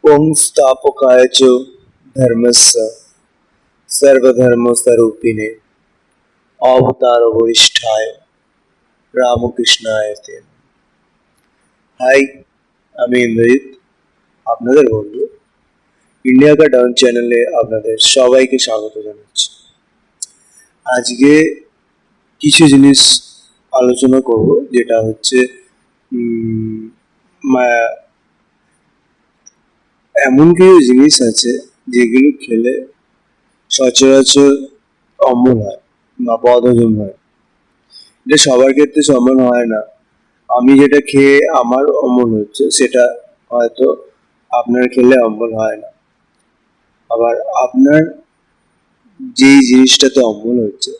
पुंस्तापकाय च धर्मस्य सर्वधर्मस्वरूपिणे অবতার রামকৃষ্ণায় তে। হাই, আমি ইন্দ্রজিৎ, আপনাদের বন্ধু। ইন্ডিয়া কা ডন চ্যানেলে আপনাদের সবাইকে স্বাগত জানাচ্ছি। আজকে কিছু জিনিস আলোচনা করব, যেটা হচ্ছে এমন কিছু জিনিস আছে যেগুলো খেলে সচরাচর অম্বল হয় বা বদহজম হয়। এটা সবার ক্ষেত্রে সমান হয় না। আমি যেটা খেয়ে আমার অম্বল হচ্ছে, সেটা হয়তো আপনার খেলে অম্বল হয় না। আবার আপনার যেই জিনিসটাতে অম্বল হচ্ছে,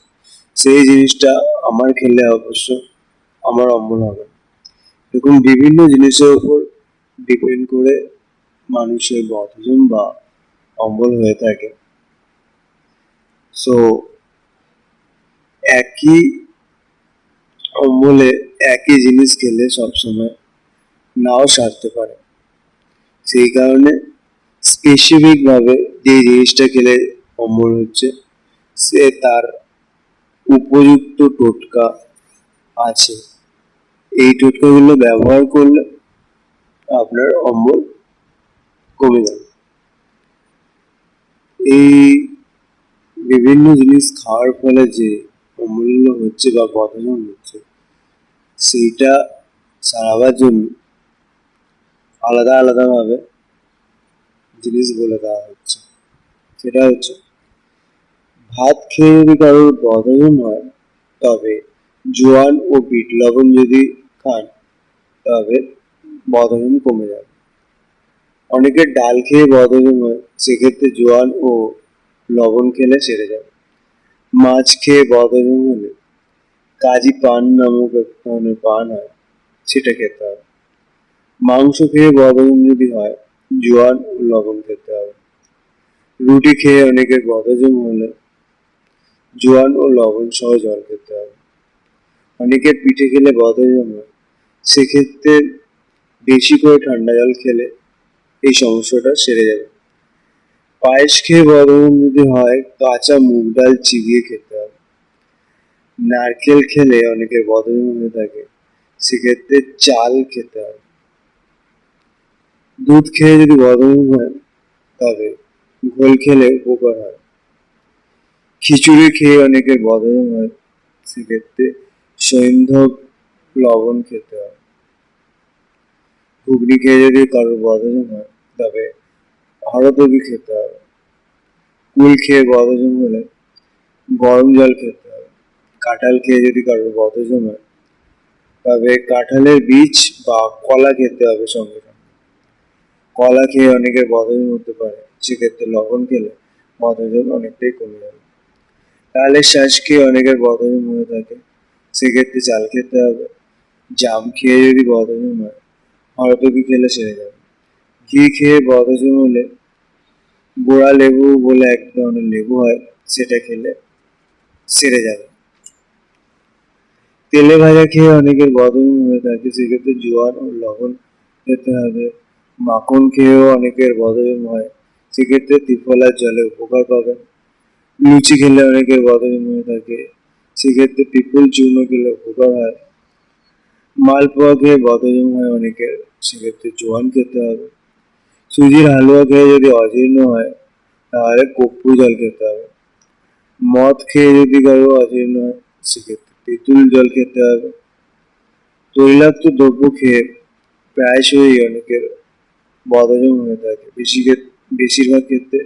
সেই জিনিসটা আমার খেলে অবশ্য আমার অম্বল হবে। এরকম বিভিন্ন জিনিসের উপর ডিপেন্ড করে মানুষের বদহজম বা অম্বল হয়ে থাকে। সো একই অম্বলে একই জিনিস খেলে সবসময় নাও সারতে পারে। সেই কারণে স্পেসিফিক ভাবে যে জিনিসটা খেলে অম্বল হচ্ছে, সে তার উপযুক্ত টোটকা আছে। এই টোটকাগুলো ব্যবহার করলে আপনার অম্বল কমে যাবে। এই বিভিন্ন জিনিস খাওয়ার ফলে যে অম্বল হচ্ছে বা বদহজম হচ্ছে, সেইটা সারাবার জন্য আলাদা আলাদা ভাবে জিনিস বলে দেওয়া হচ্ছে। সেটা হচ্ছে, ভাত খেয়ে যদি কারোর বদহজম হয়, তবে জোয়ান ও বিট লবণ যদি খান, তবে বদহজম কমে যাবে। অনেকের ডাল খেয়ে বদহজম হয়, সেক্ষেত্রে জোয়ান ও লবণ খেলে সেরে যাবে। মাছ খেয়ে বদহজম হলে কাজী পান নামক এক ধরনের পান হয়, সেটা খেতে হবে। মাংস খেয়ে বদহজম যদি হয়, জোয়ান ও লবণ খেতে হবে। রুটি খেয়ে অনেকের বদহজম হলে জোয়ান ও লবণ সহ জল খেতে হবে। অনেকের পিঠে খেলে বদহজম হয়, সেক্ষেত্রে বেশি করে ঠান্ডা জল খেলে এই সমস্যাটা সেরে যাবে। পায়েস খেয়ে বদহজম যদি হয়, কাঁচা মুগ ডাল চিবিয়ে খেতে হবে। নারকেল খেলে অনেকের বদহজম হয়ে থাকে, সেক্ষেত্রে চাল খেতে হবে। দুধ খেয়ে যদি বদহজম হয়, তবে ঘোল খেলে উপকার হয়। খিচুড়ি খেয়ে অনেকের বদহজম হয়, সেক্ষেত্রে সৈন্ধব লবণ খেতে হয়। ঘুগনি খেয়ে যদি কারোর বদহজম হয়, তবে হরদবি খেতে হবে। কুল খেয়ে বদহজম হলে গরম জল খেতে হবে। কাঁঠাল খেয়ে যদি কারোর বদহজম হয়, তবে কাঁঠালের বীজ বা কলা খেতে হবে সঙ্গে সঙ্গে। কলা খেয়ে অনেকের বদহজম হতে পারে, সেক্ষেত্রে লবণ খেলে বদহজম অনেকটাই কমে যাবে। তালের শ্বাস খেয়ে অনেকের বদহজম হয়ে থাকে, সেক্ষেত্রে চাল খেতে হবে। জাম খেয়ে যদি বদহজম হয়, হরদবি খেলে সেরে যাবে। ঘি খেয়ে বদহজম হলে গোড়া লেবু বলে এক ধরনের লেবু হয়, সেটা খেলে সেরে যাবে। তেলে ভাজা খেয়ে অনেকের বদহজম হয়ে থাকে, সেক্ষেত্রে জোয়ান ও লবণ খেতে হবে। মাখন খেয়েও অনেকের বদহজম হয়, সেক্ষেত্রে ত্রিফলার জলে উপকার পাবেন। লুচি খেলে অনেকের বদহজম হয়ে থাকে, সেক্ষেত্রে পিপল চূর্ণ খেলে উপকার হয়। মালপোয়া খেয়ে বদহজম হয় অনেকের, সেক্ষেত্রে জোয়ান খেতে হবে। সুজির হালুয়া খেয়ে যদি অজীর্ণ হয়, তাহলে কর্পূর জল খেতে হবে। মদ খেয়ে যদি কারো অজীর্ণ হয়, সেক্ষেত্রে তেঁতুল জল খেতে হবে। তৈলাক্ত দ্রব্য খেয়ে প্রায়শই অনেকের বদহজম হয়ে থাকে, বেশিরভাগ ক্ষেত্রে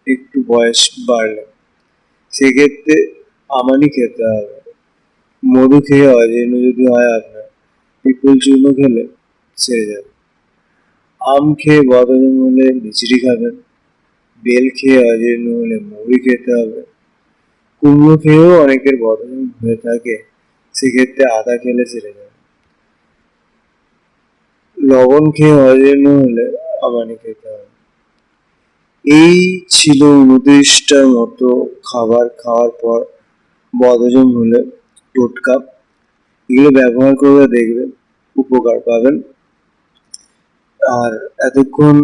একটু বয়স বাড়লে, সেক্ষেত্রে আমানি খেতে হবে। মধু খেয়ে অজীর্ণ যদি হয় আপনার, পিপল চূর্ণ খেলে সেরে যাবে। আম খেয়ে বদহজম হলে মিচড়ি খাবেন। বেল খেয়ে অজীর্ণ হলে মৌরি খেতে হবে। কুমড়ো খেয়েও অনেকের বদহজম হয়ে থাকে, সেক্ষেত্রে আদা খেলে সেরে যাবে। লবণ খেয়ে অজীর্ণ হলে আমানি খেতে হবে। এই ছিল 29টার মতো খাবার খাওয়ার পর বদহজম হলে টোটকা। এগুলো ব্যবহার করে দেখবেন, উপকার পাবেন। আর এতক্ষণ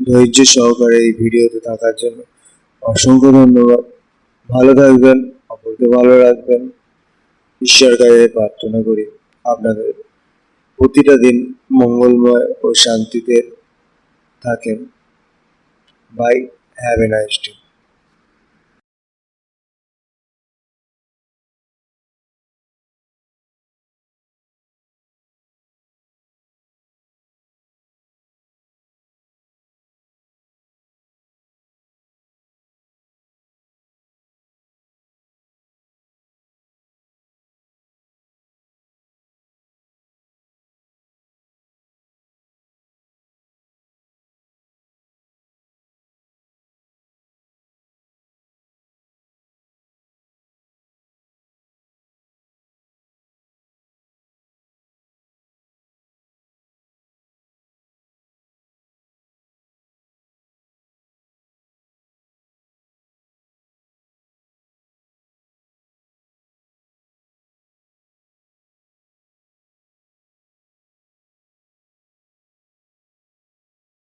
ধৈর্য সহকারে এই ভিডিওতে থাকার জন্য অসংখ্য ধন্যবাদ। ভালো থাকবেন, অপরকে ভালো রাখবেন। ঈশ্বরের কাছে প্রার্থনা করি আপনাদের প্রতিটা দিন মঙ্গলময় ও শান্তিতে থাকেন। Bye, have a nice day.